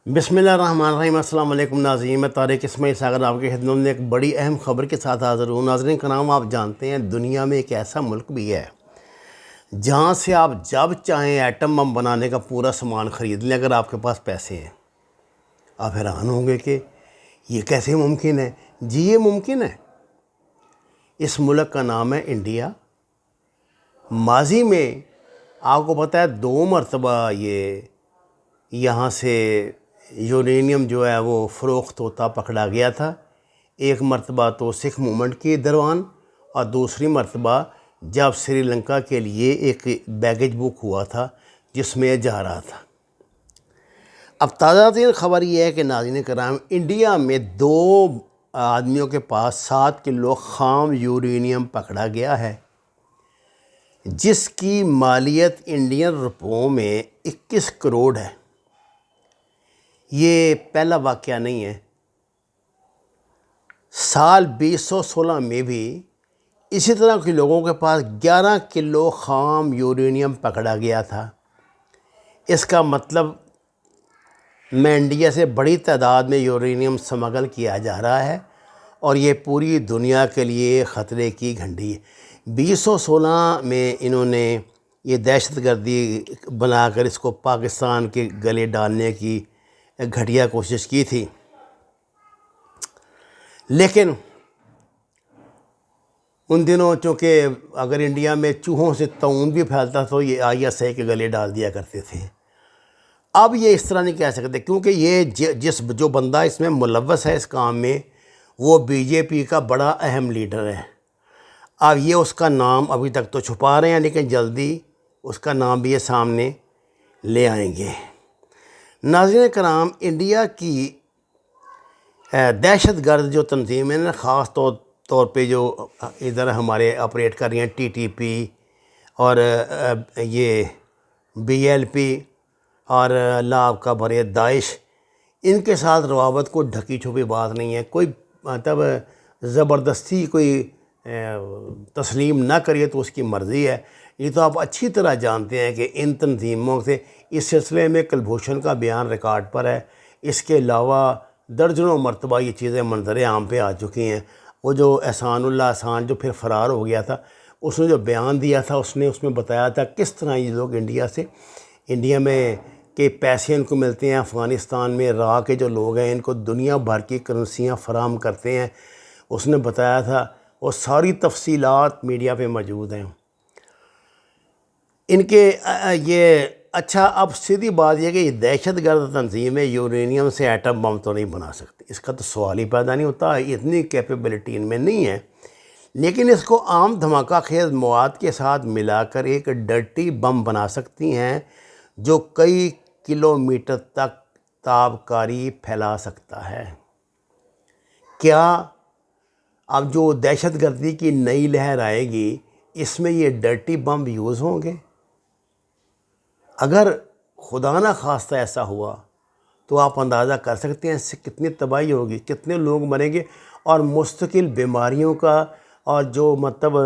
بسم اللہ الرحمن الرحیم۔ السلام علیکم ناظرین، میں طارق اسماعیل ساگر آپ کی خدمت میں ایک بڑی اہم خبر کے ساتھ حاضر ہوں۔ ناظرین کرام، آپ جانتے ہیں دنیا میں ایک ایسا ملک بھی ہے جہاں سے آپ جب چاہیں ایٹم بم بنانے کا پورا سامان خرید لیں اگر آپ کے پاس پیسے ہیں۔ آپ حیران ہوں گے کہ یہ کیسے ممکن ہے؟ جی یہ ممکن ہے۔ اس ملک کا نام ہے انڈیا۔ ماضی میں آپ کو پتہ ہے 2 مرتبہ یہ یہاں سے یورینیم جو ہے وہ فروخت ہوتا پکڑا گیا تھا۔ ایک مرتبہ تو سکھ موومنٹ کے دوران اور دوسری مرتبہ جب سری لنکا کے لیے ایک بیگیج بک ہوا تھا جس میں جا رہا تھا۔ اب تازہ ترین خبر یہ ہے کہ ناظرین کرام، انڈیا میں 2 آدمیوں کے پاس 7 کلو خام یورینیم پکڑا گیا ہے جس کی مالیت انڈین روپوں میں 21 کروڑ ہے۔ یہ پہلا واقعہ نہیں ہے۔ سال 2016 میں بھی اسی طرح کے لوگوں کے پاس 11 کلو خام یورینیم پکڑا گیا تھا۔ اس کا مطلب میں انڈیا سے بڑی تعداد میں یورینیم سمگل کیا جا رہا ہے اور یہ پوری دنیا کے لیے خطرے کی گھنٹی ہے۔ 2016 میں انہوں نے یہ دہشت گردی بنا کر اس کو پاکستان کے گلے ڈالنے کی گھٹیا کوشش کی تھی، لیکن ان دنوں چونکہ اگر انڈیا میں چوہوں سے طاعون بھی پھیلتا تو یہ ISI کے گلے ڈال دیا کرتے تھے۔ اب یہ اس طرح نہیں کہہ سکتے کیونکہ یہ جو بندہ اس میں ملوث ہے اس کام میں وہ BJP کا بڑا اہم لیڈر ہے۔ اب یہ اس کا نام ابھی تک تو چھپا رہے ہیں لیکن جلدی اس کا نام بھی یہ سامنے لے آئیں گے۔ ناظرین کرام، انڈیا کی دہشت گرد جو تنظیمیں ہیں، خاص طور پہ جو ادھر ہمارے آپریٹ کر رہی ہیں TTP اور یہ BLP اور اللہ آپ کا بھرے داعش، ان کے ساتھ روابط کوئی ڈھکی چھپی بات نہیں ہے۔ کوئی مطلب زبردستی کوئی تسلیم نہ کریے تو اس کی مرضی ہے۔ یہ تو آپ اچھی طرح جانتے ہیں کہ ان تنظیموں سے اس سلسلے میں کلبھوشن کا بیان ریکارڈ پر ہے۔ اس کے علاوہ درجنوں مرتبہ یہ چیزیں منظر عام پہ آ چکی ہیں۔ وہ جو احسان اللہ احسان جو پھر فرار ہو گیا تھا، اس نے جو بیان دیا تھا اس میں بتایا تھا کس طرح یہ لوگ انڈیا میں کہ پیسے ان کو ملتے ہیں، افغانستان میں راہ کے جو لوگ ہیں ان کو دنیا بھر کی کرنسیاں فراہم کرتے ہیں۔ اس نے بتایا تھا، وہ ساری تفصیلات میڈیا پہ موجود ہیں ان کے یہ۔ اچھا، اب سیدھی بات یہ کہ یہ دہشت گرد تنظیم یورینیم سے ایٹم بم تو نہیں بنا سکتی، اس کا تو سوال ہی پیدا نہیں ہوتا، اتنی کیپیبلٹی ان میں نہیں ہے، لیکن اس کو عام دھماکہ خیز مواد کے ساتھ ملا کر ایک ڈرٹی بم بنا سکتی ہیں جو کئی کلومیٹر تک تابکاری پھیلا سکتا ہے۔ کیا اب جو دہشت گردی کی نئی لہر آئے گی اس میں یہ ڈرٹی بم یوز ہوں گے؟ اگر خدا نہ خواستہ ایسا ہوا تو آپ اندازہ کر سکتے ہیں اس سے کتنی تباہی ہوگی، کتنے لوگ مریں گے، اور مستقل بیماریوں کا اور جو مطلب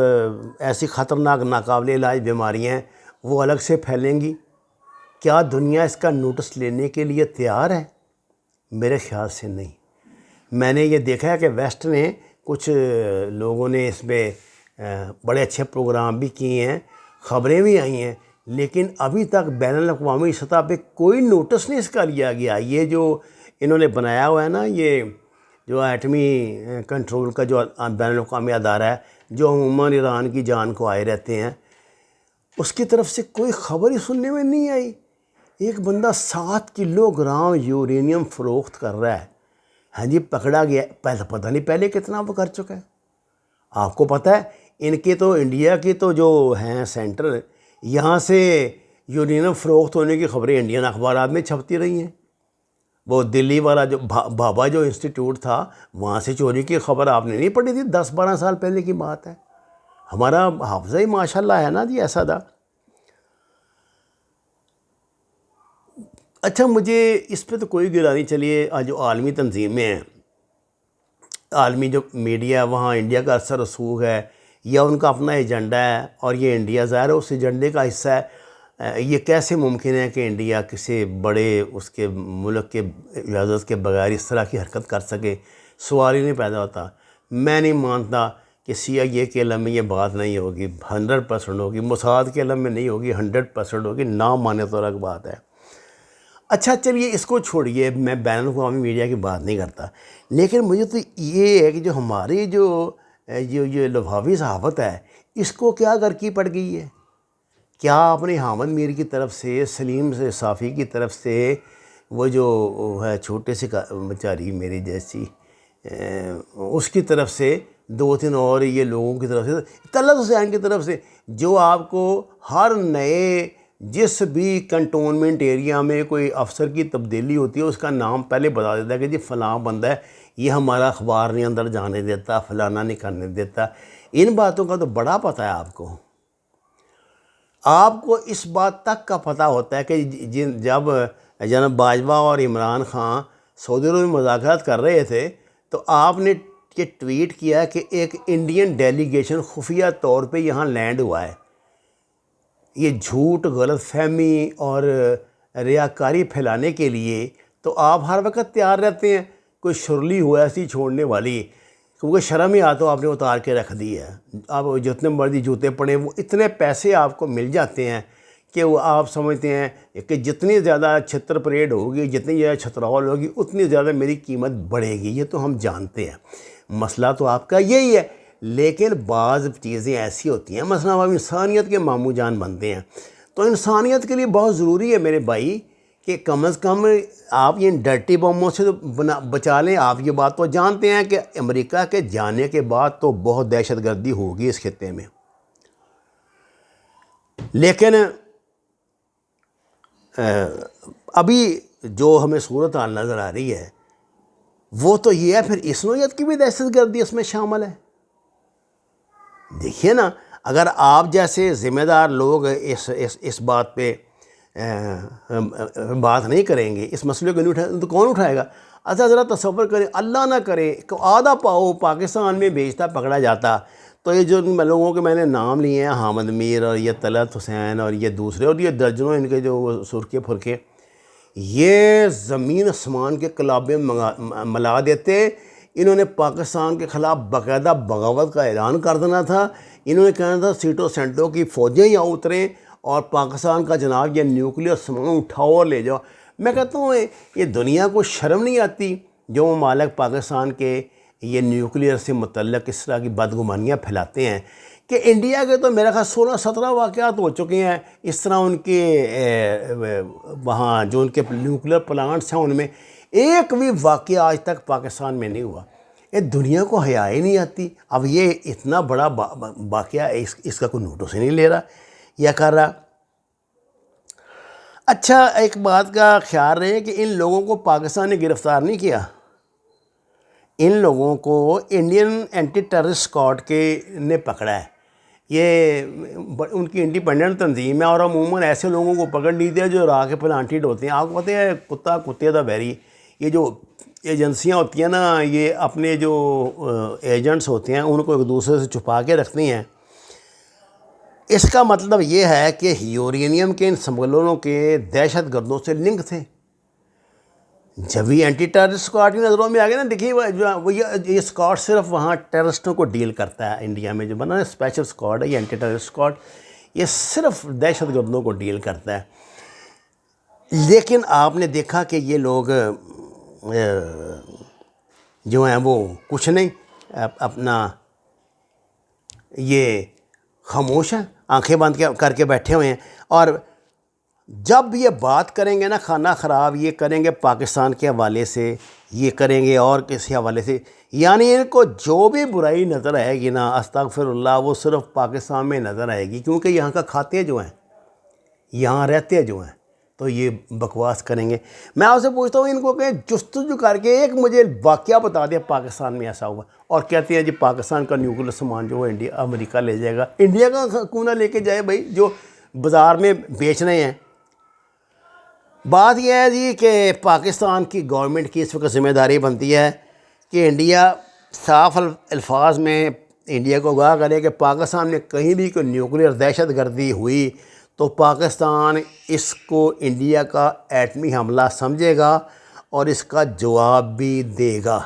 ایسی خطرناک ناقابل علاج بیماریاں ہیں وہ الگ سے پھیلیں گی۔ کیا دنیا اس کا نوٹس لینے کے لیے تیار ہے؟ میرے خیال سے نہیں۔ میں نے یہ دیکھا ہے کہ ویسٹ نے کچھ لوگوں نے اس میں بڑے اچھے پروگرام بھی کیے ہیں، خبریں بھی آئی ہیں، لیکن ابھی تک بین الاقوامی سطح پہ کوئی نوٹس نہیں اس کا لیا گیا۔ یہ جو انہوں نے بنایا ہوا ہے نا، یہ جو ایٹمی کنٹرول کا جو بین الاقوامی ادارہ ہے جو عموماً ایران کی جان کو آئے رہتے ہیں، اس کی طرف سے کوئی خبر ہی سننے میں نہیں آئی۔ ایک بندہ 7 کلو گرام یورینیم فروخت کر رہا ہے، ہاں جی پکڑا گیا، پتہ نہیں پہلے کتنا وہ کر چکا ہے۔ آپ کو پتہ ہے ان کے تو انڈیا کے تو جو ہیں سینٹر، یہاں سے یورینیم فروخت ہونے کی خبریں انڈین اخبارات میں چھپتی رہی ہیں۔ وہ دلی والا جو بھابا جو انسٹیٹیوٹ تھا وہاں سے چوری کی خبر آپ نے نہیں پڑھی تھی؟ 10-12 سال پہلے کی بات ہے۔ ہمارا حافظہ ہی ماشاءاللہ ہے نا جی ایسا تھا۔ اچھا، مجھے اس پہ تو کوئی گرا نہیں، چلیے جو عالمی تنظیمیں ہیں، عالمی جو میڈیا ہے وہاں انڈیا کا اثر رسوخ ہے یا ان کا اپنا ایجنڈا ہے اور یہ انڈیا ظاہر ہے اس ایجنڈے کا حصہ ہے۔ یہ کیسے ممکن ہے کہ انڈیا کسی بڑے اس کے ملک کے اجازت کے بغیر اس طرح کی حرکت کر سکے؟ سوال ہی نہیں پیدا ہوتا۔ میں نہیں مانتا کہ CIA کے علم میں یہ بات نہیں ہوگی، 100% ہوگی، موساد کے علم میں نہیں ہوگی، 100% ہوگی، نہ مانے تو الگ بات ہے۔ اچھا چلیے اس کو چھوڑیے، میں بین الاقوامی میڈیا کی بات نہیں کرتا، لیکن مجھے تو یہ ہے کہ جو ہماری جو لفافی صحافت ہے اس کو کیا غرقی پڑ گئی ہے؟ کیا آپ نے حامد میر کی طرف سے، سلیم سے صافی کی طرف سے، وہ جو ہے چھوٹے سے بیچاری میری جیسی اس کی طرف سے، 2-3 اور یہ لوگوں کی طرف سے، طلعت حسین کی طرف سے، جو آپ کو ہر نئے جس بھی کنٹونمنٹ ایریا میں کوئی افسر کی تبدیلی ہوتی ہے اس کا نام پہلے بتا دیتا ہے کہ جی فلاں بندہ ہے، یہ ہمارا اخبار نہیں اندر جانے دیتا، فلانا نہیں کرنے دیتا۔ ان باتوں کا تو بڑا پتہ ہے آپ کو۔ آپ کو اس بات تک کا پتہ ہوتا ہے کہ جب جناب باجوہ اور عمران خان سعودی عرب میں مذاکرات کر رہے تھے تو آپ نے یہ ٹویٹ کیا کہ ایک انڈین ڈیلیگیشن خفیہ طور پہ یہاں لینڈ ہوا ہے۔ یہ جھوٹ، غلط فہمی اور ریاکاری پھیلانے کے لیے تو آپ ہر وقت تیار رہتے ہیں، کوئی شرلی ہو ایسی چھوڑنے والی، کیونکہ شرم ہی تو آپ نے اتار کے رکھ دی ہے۔ آپ جتنے مرضی جوتے پڑیں، وہ اتنے پیسے آپ کو مل جاتے ہیں کہ وہ آپ سمجھتے ہیں کہ جتنی زیادہ چھتر پریڈ ہوگی، جتنی زیادہ چھتراول ہوگی، اتنی زیادہ میری قیمت بڑھے گی۔ یہ تو ہم جانتے ہیں، مسئلہ تو آپ کا یہی ہے۔ لیکن بعض چیزیں ایسی ہوتی ہیں، مثلا ہم انسانیت کے ماموں جان بنتے ہیں، تو انسانیت کے لیے بہت ضروری ہے میرے بھائی کہ کم از کم آپ ان ڈرٹی بموں سے تو بچا لیں۔ آپ یہ بات تو جانتے ہیں کہ امریکہ کے جانے کے بعد تو بہت دہشت گردی ہوگی اس خطے میں، لیکن ابھی جو ہمیں صورتحال نظر آ رہی ہے وہ تو یہ ہے، پھر اس نوعیت کی بھی دہشت گردی اس میں شامل ہے۔ دیکھیے نا، اگر آپ جیسے ذمہ دار لوگ اس بات پہ بات نہیں کریں گے، اس مسئلے کو نہیں اٹھائیں تو کون اٹھائے گا؟ اچھا ذرا تصور کریں، اللہ نہ کرے کہ آدھا پاؤ پاکستان میں بیچتا پکڑا جاتا، تو یہ جو لوگوں کے میں نے نام لیے ہیں، حامد میر اور یہ طلعت حسین اور یہ دوسرے اور یہ درجنوں ان کے جو سرخے پھرکے، یہ زمین آسمان کے کلابے ملا دیتے۔ انہوں نے پاکستان کے خلاف باقاعدہ بغاوت کا اعلان کر دینا تھا۔ انہوں نے کہنا تھا سیٹو سینٹو کی فوجیں یا اتریں اور پاکستان کا جناب یہ نیوکلیئر سامان اٹھاؤ اور لے جاؤ۔ میں کہتا ہوں یہ دنیا کو شرم نہیں آتی جو ممالک پاکستان کے یہ نیوکلیئر سے متعلق اس طرح کی بدگمانیاں پھیلاتے ہیں کہ انڈیا کے تو میرا خیال 16-17 واقعات ہو چکے ہیں اس طرح، ان کے وہاں جو ان کے نیوکلیئر پلانٹس ہیں ان میں ایک بھی واقعہ آج تک پاکستان میں نہیں ہوا۔ یہ دنیا کو حیا ہی نہیں آتی۔ اب یہ اتنا بڑا واقعہ اس کا کوئی نوٹس ہی نہیں لے رہا یا کر رہا۔ اچھا ایک بات کا خیال رہے کہ ان لوگوں کو پاکستان نے گرفتار نہیں کیا، ان لوگوں کو انڈین اینٹی ٹیررسٹ اسکواڈ کے نے پکڑا ہے۔ یہ ان کی انڈیپینڈنٹ تنظیم ہے اور عموماً ایسے لوگوں کو پکڑ لیتے ہیں جو راہ کے پلانٹیڈ ہوتے ہیں۔ آپ کو پتہ ہے کتا کتے دا بیری، یہ جو ایجنسیاں ہوتی ہیں نا، یہ اپنے جو ایجنٹس ہوتے ہیں ان کو ایک دوسرے سے چھپا کے رکھتی ہیں۔ اس کا مطلب یہ ہے کہ یورینیم کے ان سمگلروں کے دہشت گردوں سے لنک تھے۔ جب یہ اینٹی ٹیررسٹ اسکواڈ کی نظروں میں آ گیا نا، دیکھیے وہ یہ اسکواڈ صرف وہاں ٹیررسٹوں کو ڈیل کرتا ہے۔ انڈیا میں جو بنا ہے اسپیشل اسکواڈ ہے یہ اینٹی ٹیررسٹ اسکواڈ، یہ صرف دہشت گردوں کو ڈیل کرتا ہے۔ لیکن آپ نے دیکھا کہ یہ لوگ جو ہیں وہ کچھ نہیں، اپنا یہ خاموش ہیں، آنکھیں بند کر کے بیٹھے ہوئے ہیں، اور جب یہ بات کریں گے نا خانہ خراب، یہ کریں گے پاکستان کے حوالے سے، یہ کریں گے اور کسی حوالے سے، یعنی ان کو جو بھی برائی نظر آئے گی نا، استغفر اللہ، وہ صرف پاکستان میں نظر آئے گی، کیونکہ یہاں کا کھاتے جو ہیں، یہاں رہتے جو ہیں، تو یہ بکواس کریں گے۔ میں آپ سے پوچھتا ہوں ان کو کہ جستجو کر کے ایک مجھے واقعہ بتا دیا پاکستان میں ایسا ہوا، اور کہتے ہیں جی پاکستان کا نیوکلیئر سامان جو ہے انڈیا امریکہ لے جائے گا۔ انڈیا کا کیوں نہ لے کے جائے بھائی، جو بازار میں بیچ رہے ہیں۔ بات یہ ہے جی کہ پاکستان کی گورنمنٹ کی اس وقت ذمہ داری بنتی ہے کہ انڈیا صاف الفاظ میں انڈیا کو آگاہ کرے کہ پاکستان میں کہیں بھی کوئی نیوکلیئر دہشت گردی ہوئی تو پاکستان اس کو انڈیا کا ایٹمی حملہ سمجھے گا اور اس کا جواب بھی دے گا۔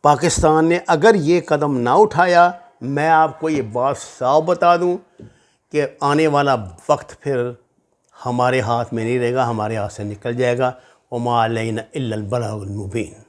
پاکستان نے اگر یہ قدم نہ اٹھایا، میں آپ کو یہ بات صاف بتا دوں کہ آنے والا وقت پھر ہمارے ہاتھ میں نہیں رہے گا، ہمارے ہاتھ سے نکل جائے گا۔ وما علینا الا البلاغ المبین۔